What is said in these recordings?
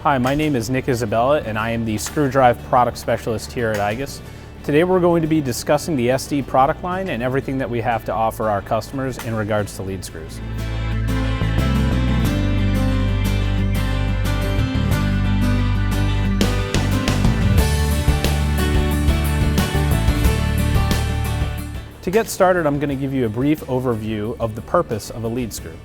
Hi, my name is Isabella and I am the screw drive product specialist here at igus. Today we're going to be discussing the SD product line and everything that we have to offer our customers in regards to lead screws. To get started, I'm going to give you a brief overview of the purpose of a lead screw.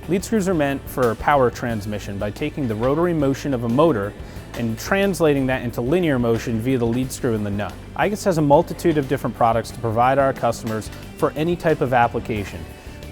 Lead screws are meant for power transmission by taking the rotary motion of a motor and translating that into linear motion via the lead screw in the nut. igus has a multitude of different products to provide our customers for any type of application,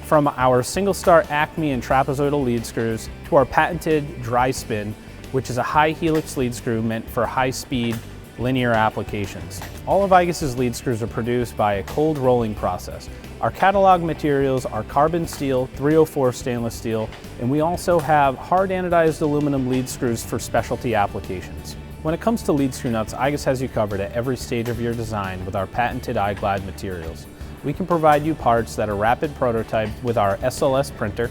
from our single star Acme and trapezoidal lead screws to our patented dryspin, which is a high helix lead screw meant for high-speed linear applications. All of igus's lead screws are produced by a cold rolling process. Our catalog materials are carbon steel, 304 stainless steel, and we also have hard anodized aluminum lead screws for specialty applications. When it comes to lead screw nuts, igus has you covered at every stage of your design with our patented iGlide materials. We can provide you parts that are rapid prototyped with our SLS printer.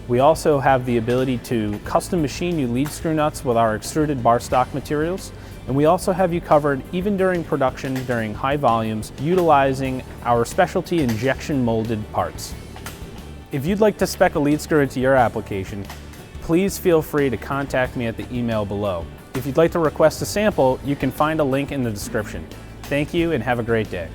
We also have the ability to custom machine you lead screw nuts with our extruded bar stock materials. And we also have you covered even during production, during high volumes, utilizing our specialty injection molded parts. If you'd like to spec a lead screw into your application, please feel free to contact me at the email below. If you'd like to request a sample, you can find a link in the description. Thank you and have a great day.